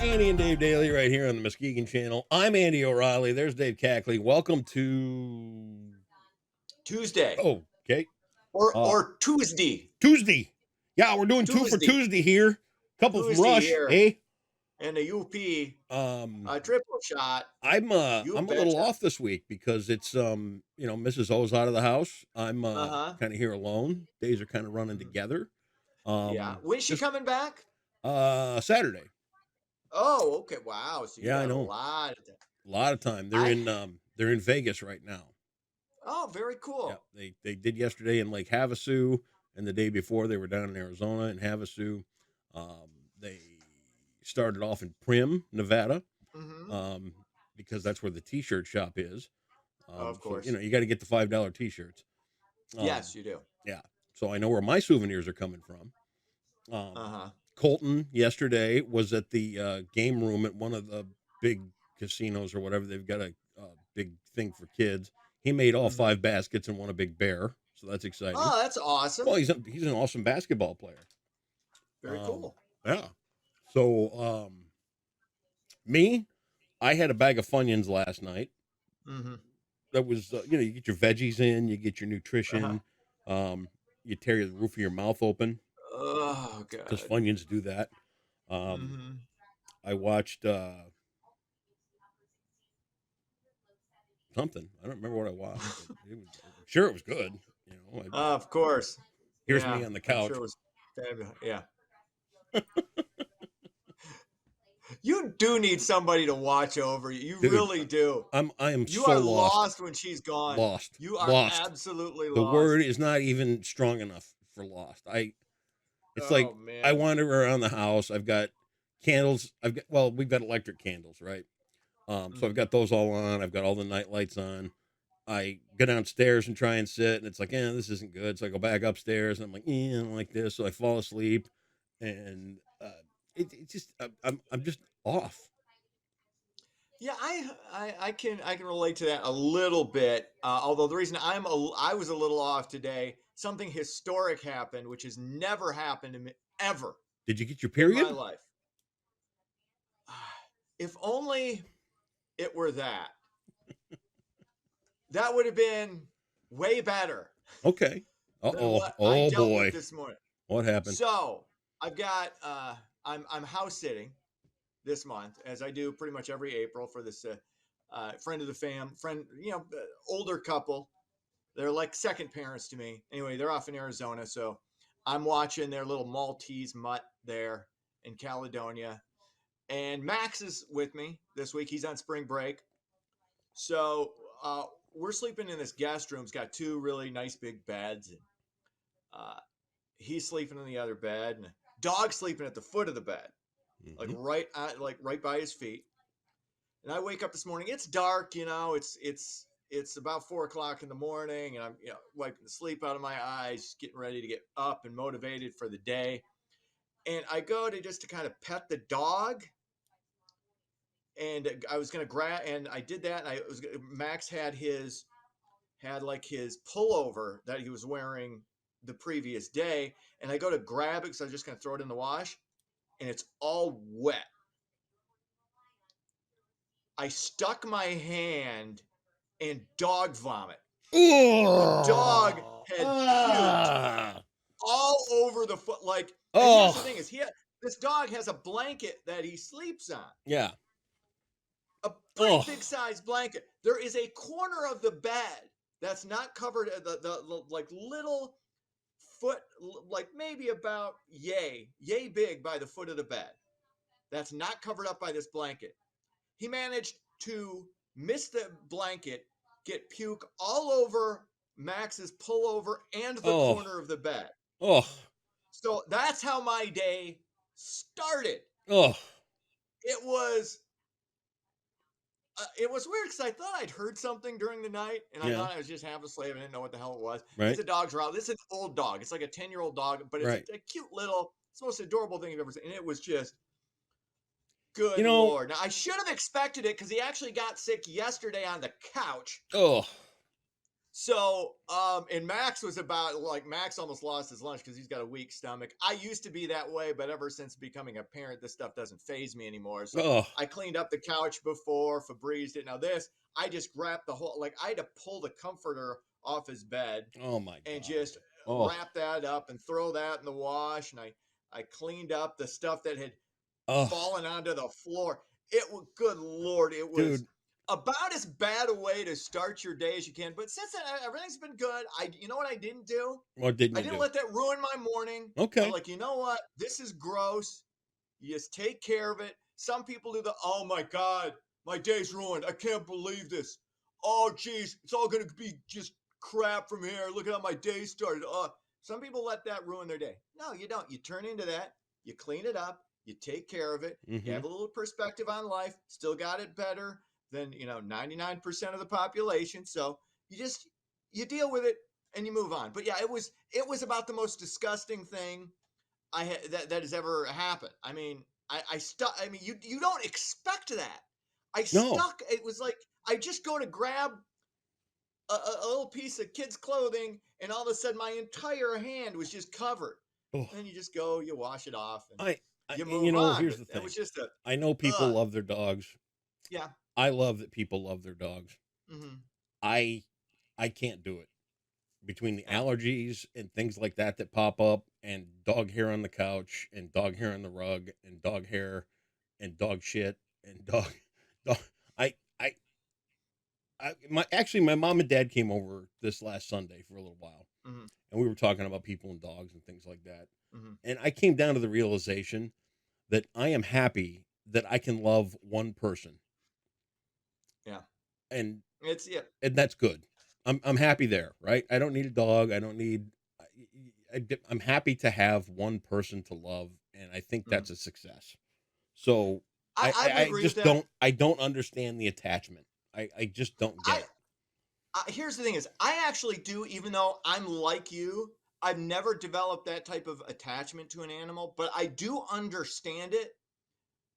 Andy and Dave Daly right here on the Muskegon Channel. I'm Andy O'Reilly. There's Dave Cackley. Welcome to Tuesday okay. Uh or Tuesday. Tuesday. Yeah, we're doing two for Tuesday. Tuesday here. Couple from Tuesday Rush, here eh? and the UP Um triple shot. I'm You a little betcha. off this week because it's Mrs. O's out of the house. I'm Uh-huh. kind of here alone. Days are kind of running Mhm. together. Yeah. Um When's she just coming back? Saturday. Oh, okay. Wow. So you Yeah, I got a know. lot of A lot of time. I They're in Vegas right now. Oh, very Yeah, cool. they did yesterday in Lake Havasu, and the day before they were down in Arizona in Havasu. They started off in Prim, Nevada, Mm-hmm. um, because that's where the T-shirt shop is. Of So course. you got to get the $5 T-shirts. Yes, Um, you do. yeah, so I know where my souvenirs are coming from. Um, Uh-huh. Colton yesterday was at the game room at one of the big casinos or whatever. They've got a big thing for kids. He made all Mm-hmm. 5 baskets and won a big bear, so that's exciting. Oh, that's Well, awesome. he's an awesome basketball player. Very Um, cool. yeah. So me, I had a bag of Funyuns last night. Mm-hmm. That was you get your veggies in, you get your Uh-huh. nutrition. Um, you tear the roof of your mouth open Oh, because God. Funyuns do that. Um, Mm-hmm. I watched something. I don't remember what I watched, but I'm sure it was good. Of course. Here's me Yeah. on the I'm sure couch. it was fabulous. Yeah. You do need somebody to watch over you. You Dude, really do. I am You so are lost. lost when she's gone. Lost. You are Lost. absolutely The word lost. is not even strong enough for lost. It's Oh like I man. wander around the house. I've got candles. We've got electric candles, right? So I've Mhm. got those all on. I've got all the night lights on. I go downstairs and try and sit, and it's like, this isn't good. So I go back upstairs, and I'm like, I don't like this. So I fall asleep, and it just I'm just off. Yeah, I can relate to that a little bit. Although the reason I was a little off today, something historic happened, which has never happened to me ever Did you get your in my period? life. If only it were that. That would have been way better Okay. than what I Oh dealt with boy. this morning. What happened? So I've got I'm house sitting this month, as I do pretty much every April for this friend of the friend, older couple. They're like second parents to me. Anyway, they're off in Arizona, so I'm watching their little Maltese mutt there in Caledonia. And Max is with me this week. He's on spring break, so we're sleeping in this guest room. It's got two really nice big beds, and uh, he's sleeping in the other bed, and dog sleeping at the foot of the bed, Hmm. like right by his feet. And I wake up this morning. It's dark, it's about 4 o'clock in the morning, and I'm wiping the sleep out of my eyes, getting ready to get up and motivated for the day. And I go to kind of pet the dog, and I was gonna grab, and I did that. And Max had like his pullover that he was wearing the previous day, and I go to grab it because I was just gonna throw it in the wash, and it's all wet. I stuck my hand and dog vomit. The dog Oh, had puked all over the foot. And here's the thing: oh, this dog has a blanket that he sleeps on, yeah. a pretty big Oh, size blanket. There is a corner of the bed that's not covered. The like little foot, like maybe about yay big by the foot of the bed. That's not covered up by this blanket. He managed to miss the blanket, get puke all over Max's pullover and the oh, corner of the bed. oh, So that's how my day started. oh, It was it was weird because I thought I'd heard something during the night, and I yeah, thought I was just half asleep. I didn't know what the hell it was because right, the dogs were out. This is an old dog. It's like a 10-year-old dog, but it's right. a cute little. It's the most adorable thing you've ever seen, and it was just You good know, lord. Now I should have expected it because he actually got sick yesterday on the couch. oh, So, and Max was about like Max almost lost his lunch because he's got a weak stomach. I used to be that way, but ever since becoming a parent, this stuff doesn't phase me anymore. So Oh, I cleaned up the couch before Febreze did. Now this, I just grabbed the whole like I had to pull the comforter off his bed oh my and God. just Oh, wrap that up and throw that in the wash. And I cleaned up the stuff that had oh, fallen onto the floor. It was good lord, it was dude, about as bad a way to start your day as you can. But since then, everything's been good. You know what I didn't do? what didn't I you didn't do? let that ruin my morning. I'm Okay. like, you know what? This is gross. You just take care of it. Some people do the, oh my God, my day's ruined. I can't believe this. Oh, geez, it's all going to be just crap from here. Look at how my day started. Some people let that ruin their day. No, you don't. You turn into that. You clean it up. You take care of it. You Mm-hmm. have a little perspective on life. Still got it better than 99% of the population. So you deal with it and you move on. But yeah, it was about the most disgusting thing that has ever happened. I mean, I stuck. I mean, you don't expect that. I No. stuck. It was like I just go to grab a little piece of kid's clothing, and all of a sudden my entire hand was just covered. Oh, And then you just go, you wash it off, and you and you move know, on. here's But the that was thing. just a I know people ugh. love their dogs. Yeah. I love that people love their dogs. Hmm. I, I can't do it. Between the Yeah. allergies and things like that pop up, and dog hair on the couch, and dog hair on the rug, and dog hair, and dog shit, and dog. I, I, my mom and dad came over this last Sunday for a little while, Hmm. and we were talking about people and dogs and things like that. Hmm. And I came down to the realization that I am happy that I can love one person, Yeah. and It's yeah. that's good. I'm happy there, right? I don't need a dog. I don't need. I'm happy to have one person to love, and I think Mhm. that's a success. So I would I agree with just that. don't understand the attachment. I just don't get I it. Here's the thing is I actually do, even though I'm like you, I've never developed that type of attachment to an animal, but I do understand it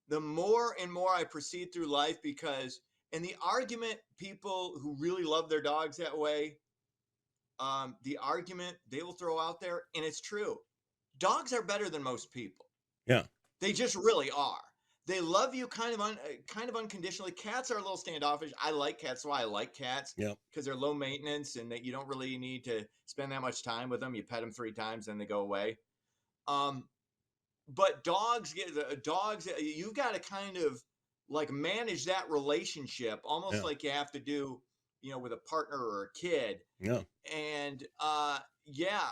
the more and more I proceed through life. Because in the argument, people who really love their dogs that way, the argument they will throw out there, and it's true, dogs are better than most people. Yeah. They just really are. They love you kind of unconditionally. Cats are a little standoffish. I like cats, so I like cats Yep. because they're low maintenance and that you don't really need to spend that much time with them. You pet them 3 times, then they go away. Um, but dogs. You've got to kind of like manage that relationship, almost Yeah. like you have to do, with a partner or a kid. Yeah. And yeah,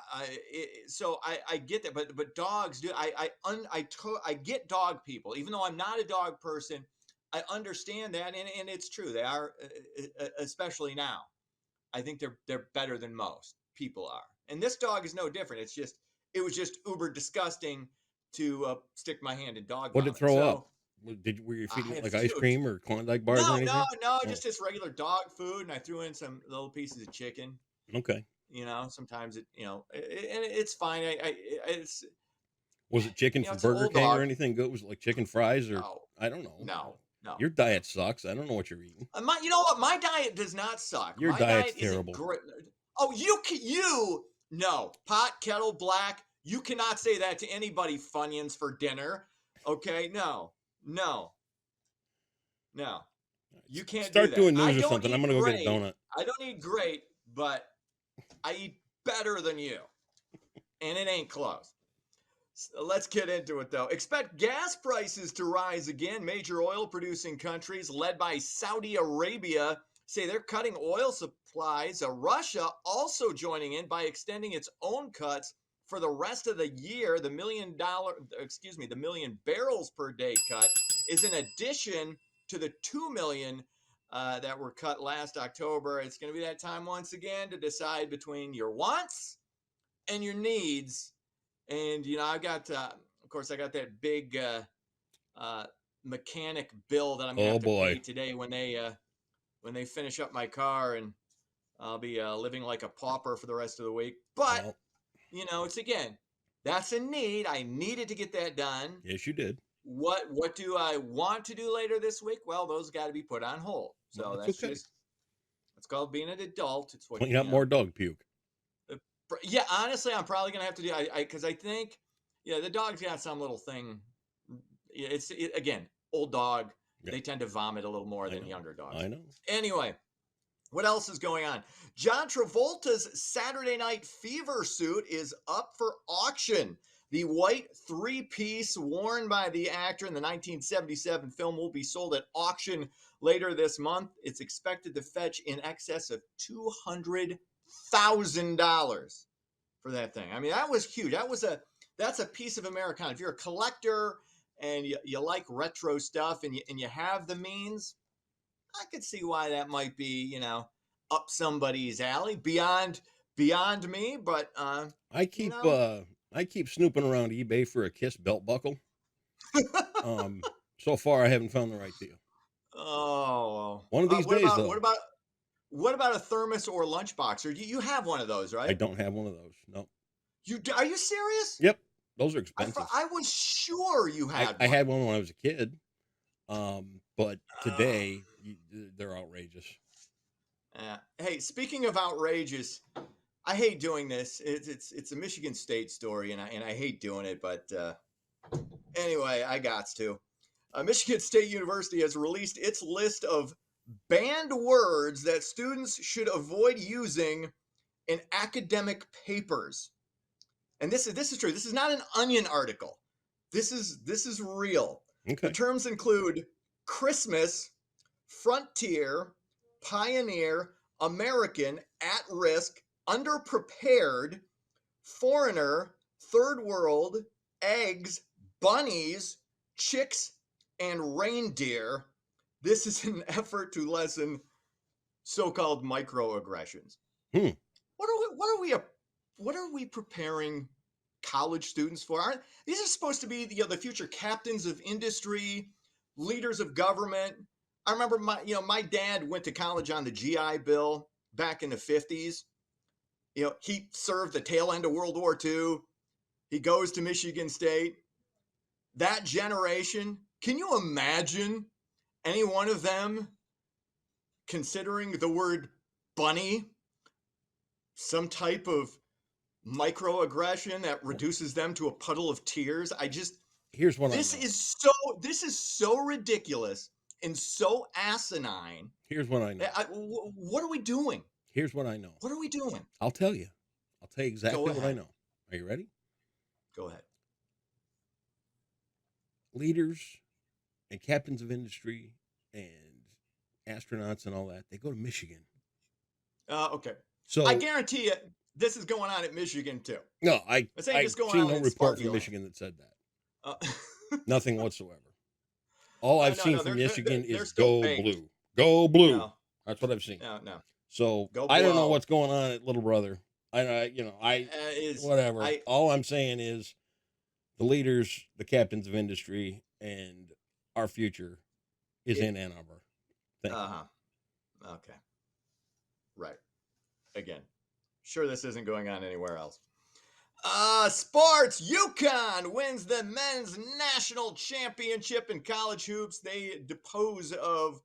so I get that, but dogs do. I get dog people, even though I'm not a dog person. I understand that, and it's true. They are, especially now. I think they're better than most people are, and this dog is no different. It was just uber disgusting to stick my hand in dog What did it vomit. throw up? So Were you I feeding it have like ice to. cream or Klondike bars or No, anything? no, Oh, just regular dog food, and I threw in some little pieces of chicken. okay. Sometimes and it's fine. It's Was it chicken from it's an Burger old King or dog. anything good? Was it like chicken fries or No, I don't know. no, no. Your diet sucks. I don't know what you're eating. You know what? My diet does not suck. Your My diet's diet isn't terrible. great. Oh, no pot kettle black. You cannot say that to anybody. Funyuns for dinner. Okay, no, no, no. You can't do Start that. doing I news or don't something. I'm eat gonna go get a great. donut. I don't eat great, but I eat better than you, and it ain't close. Let's get into it though. Expect gas prices to rise again. Major oil producing countries, led by Saudi Arabia, say they're cutting oil supplies. Russia also joining in by extending its own cuts for the rest of the year. The million barrels per day cut is in addition to the 2 million that were cut last October. It's going to be that time once again to decide between your wants and your needs. And I've got, of course, I got that big uh, mechanic bill that I'm gonna Oh have to pay boy. today when they finish up my car, and I'll be living like a pauper for the rest of the week. But Well, it's again, that's a need. I needed to get that done. yes, you did. What do I want to do later this week? Well, those got to be put on hold. Well, So that's okay. It's called being an adult. It's what Clean up more dog puke. Yeah, honestly, I'm probably gonna have to do. Because I think, yeah, the dog's got some little thing. Yeah, again, old dog. Yeah, They tend to vomit a little more I than know. younger dogs. I know. Anyway, what else is going on? John Travolta's Saturday Night Fever suit is up for auction. The white three-piece worn by the actor in the 1977 film will be sold at auction later this month. It's expected to fetch in excess of $200,000 for that thing. I mean, that was huge. That's a piece of Americana. If you're a collector and you like retro stuff and you have the means, I could see why that might be, up somebody's alley beyond me. But I you keep know, uh I keep snooping around eBay for a Kiss belt buckle. So far I haven't found the right deal. oh, One of these what days about though. what about a thermos or lunchbox? Or you have one of those, I right? don't have one of those. No. Are you serious? Yep. Those are expensive. I was sure you had I one. had one when I was a kid. But Uh, today they're outrageous. hey, speaking of outrageous, I hate doing this. It's a Michigan State story, and I hate doing it, but anyway, I got to. Michigan State University has released its list of banned words that students should avoid using in academic papers. And this is true. This is not an Onion article. This is real. The Okay. terms include Christmas, frontier, pioneer, American, at risk, underprepared, foreigner, third world, eggs, bunnies, chicks, and reindeer. This is an effort to lessen so-called microaggressions. Hmm. What are we preparing college students for? Aren't these are supposed to be the future captains of industry, leaders of government? I remember my dad went to college on the GI Bill back in the 50s. He served the tail end of World War II. He goes to Michigan State. That generation, can you imagine any one of them considering the word bunny some type of microaggression that reduces them to a puddle of tears? Here's what I This know. this is so ridiculous and so asinine. Here's what I know. What are we doing? Here's what I know. What are we doing? I'll tell you. I'll tell you Go exactly what I ahead. know. Are you ready? Go ahead. Leaders and captains of industry and astronauts and all that, they go to Michigan. Okay. So I guarantee you, this is going on at Michigan too. no, I've just going seen on no in report from Sparkyland. Michigan that said that. Uh, Nothing whatsoever. All I've no, seen no, from they're Michigan is still go baked. blue. Go blue. No, That's what I've seen. no. So Go I don't know blow. what's going on at Little Brother. Whatever. All I'm saying is the leaders, the captains of industry, and our future is in Ann Arbor. Thank you. Okay. Right. Again, sure this isn't going on anywhere else. Sports. UConn wins the men's national championship in college hoops. They dispose of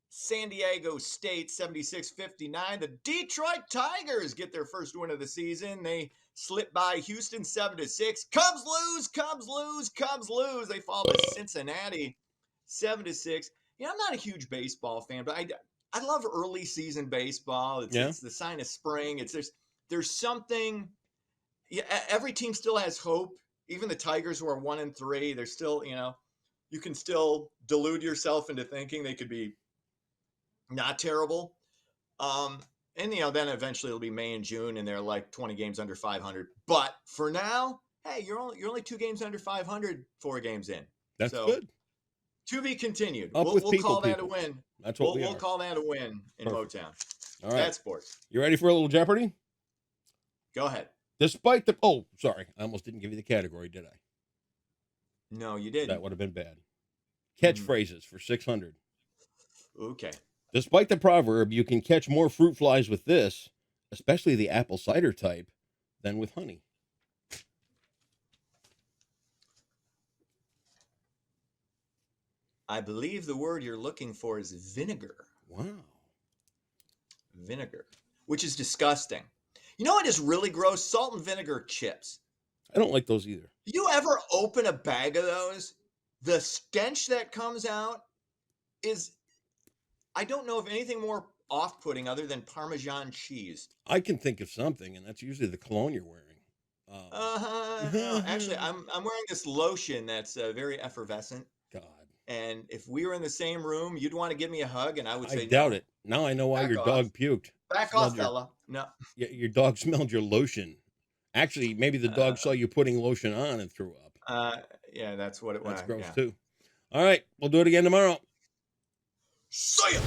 San Diego State 76-59. The Detroit Tigers get their first win of the season. They slip by Houston 7-6. Cubs lose, Cubs lose, Cubs lose. They fall to Cincinnati 7-6. I'm not a huge baseball fan, but I love early season baseball. It's the sign of spring. There's something. Yeah, every team still has hope. Even the Tigers, who are 1-3, they're still, you can still delude yourself into thinking they could be not terrible. And then eventually it'll be May and June, and they're like 20 games under 500. But for now, hey, you're only 2 games under 500, 4 games in. That's good. To be continued. We'll call that a win. That's what we'll call that a win in Motown. All right. That's sports. You ready for a little Jeopardy? Go ahead. Despite the sorry, I almost didn't give you the category, did I? No, you didn't. That would have been bad. Catchphrases for 600. Okay. Despite the proverb, you can catch more fruit flies with this, especially the apple cider type, than with honey. I believe the word you're looking for is vinegar. Wow. vinegar, which is disgusting. You know what is really gross? Salt and vinegar chips. I don't like those either. You ever open a bag of those? The stench that comes out is, I don't know of anything more off-putting other than Parmesan cheese. I can think of something, and that's usually the cologne you're wearing. No, actually, I'm wearing this lotion that's very effervescent. God, And if we were in the same room, you'd want to give me a hug, and I would I say, doubt no, it. Now I know why back your off. dog puked. Back Smelled off, your fella. No. your dog smelled your lotion. Actually, maybe the dog saw you putting lotion on and threw up. Yeah, that's what it was. That's gross Yeah. too. All right, we'll do it again tomorrow. See ya!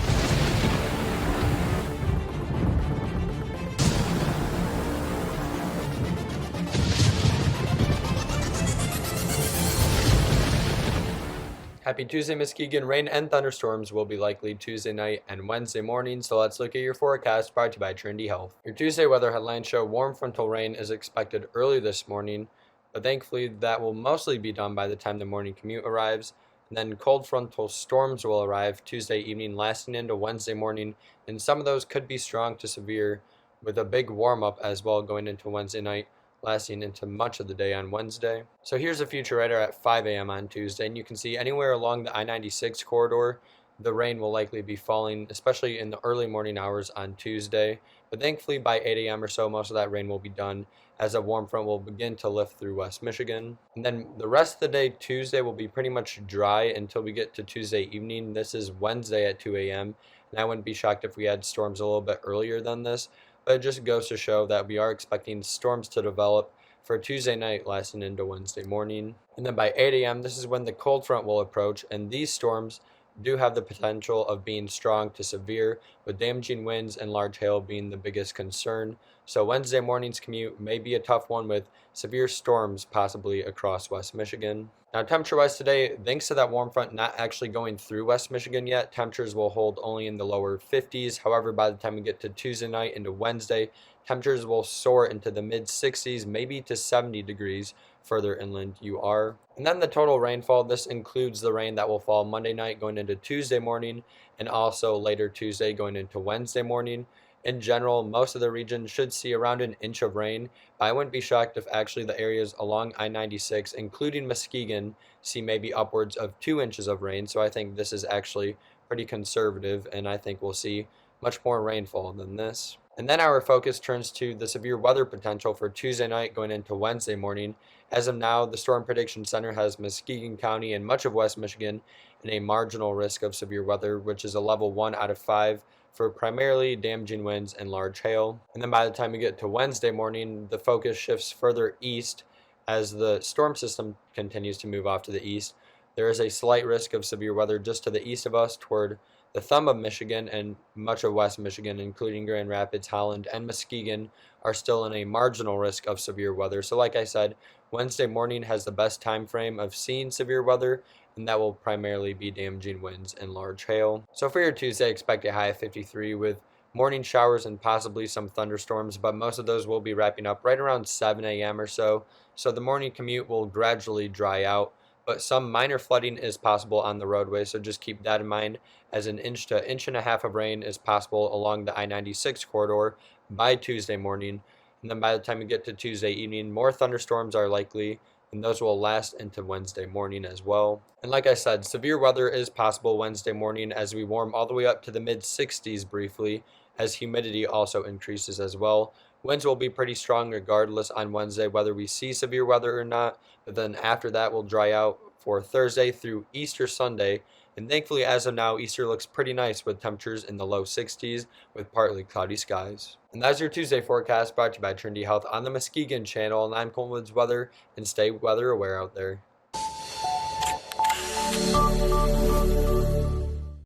Happy Tuesday, Muskegon. Rain and thunderstorms will be likely Tuesday night and Wednesday morning, so let's look at your forecast brought to you by Trinity Health. Your Tuesday weather headlines show warm frontal rain is expected early this morning, but thankfully that will mostly be done by the time the morning commute arrives. And then cold frontal storms will arrive Tuesday evening, lasting into Wednesday morning, and some of those could be strong to severe, with a big warm-up as well going into Wednesday night, lasting into much of the day on Wednesday. So here's a future radar at 5 a.m. on Tuesday, and you can see anywhere along the I-96 corridor, the rain will likely be falling, especially in the early morning hours on Tuesday. But thankfully by 8 a.m. or so, most of that rain will be done as a warm front will begin to lift through West Michigan. And then the rest of the day, Tuesday, will be pretty much dry until we get to Tuesday evening. This is Wednesday at 2 a.m., and I wouldn't be shocked if we had storms a little bit earlier than this. But it just goes to show that we are expecting storms to develop for Tuesday night lasting into Wednesday morning. And then by 8 a.m., this is when the cold front will approach, and these storms do have the potential of being strong to severe, with damaging winds and large hail being the biggest concern. So Wednesday morning's commute may be a tough one, with severe storms possibly across West Michigan. Now, temperature-wise today, thanks to that warm front not actually going through West Michigan yet, temperatures will hold only in the lower 50s. However, by the time we get to Tuesday night into Wednesday, temperatures will soar into the mid-60s, maybe to 70 degrees further inland you are. And then the total rainfall, this includes the rain that will fall Monday night going into Tuesday morning, and also later Tuesday going into Wednesday morning. In general, most of the region should see around an inch of rain, but I wouldn't be shocked if actually the areas along I-96, including Muskegon, see maybe upwards of 2 inches of rain. So I think this is actually pretty conservative, and I think we'll see much more rainfall than this. And then our focus turns to the severe weather potential for Tuesday night going into Wednesday morning. As of now, the Storm Prediction Center has Muskegon County and much of West Michigan in a marginal risk of severe weather, which is a level 1 out of 5 for primarily damaging winds and large hail. And then by the time we get to Wednesday morning, the focus shifts further east as the storm system continues to move off to the east. There is a slight risk of severe weather just to the east of us toward the thumb of Michigan, and much of West Michigan, including Grand Rapids, Holland, and Muskegon, are still in a marginal risk of severe weather. So like I said, Wednesday morning has the best time frame of seeing severe weather, and that will primarily be damaging winds and large hail. So for your Tuesday, expect a high of 53 with morning showers and possibly some thunderstorms, but most of those will be wrapping up right around 7 a.m. or so. So the morning commute will gradually dry out, but some minor flooding is possible on the roadway, so just keep that in mind, as an inch to inch and a half of rain is possible along the I-96 corridor by Tuesday morning. And then by the time we get to Tuesday evening, more thunderstorms are likely, and those will last into Wednesday morning as well. And like I said, severe weather is possible Wednesday morning as we warm all the way up to the mid-60s briefly, as humidity also increases as well. Winds will be pretty strong regardless on Wednesday whether we see severe weather or not, but then after that will dry out for Thursday through Easter Sunday. And thankfully, as of now, Easter looks pretty nice with temperatures in the low 60s with partly cloudy skies. And that's your Tuesday forecast brought to you by Trinity Health on the Muskegon channel. And I'm Colton Woods Weather, and stay weather aware out there.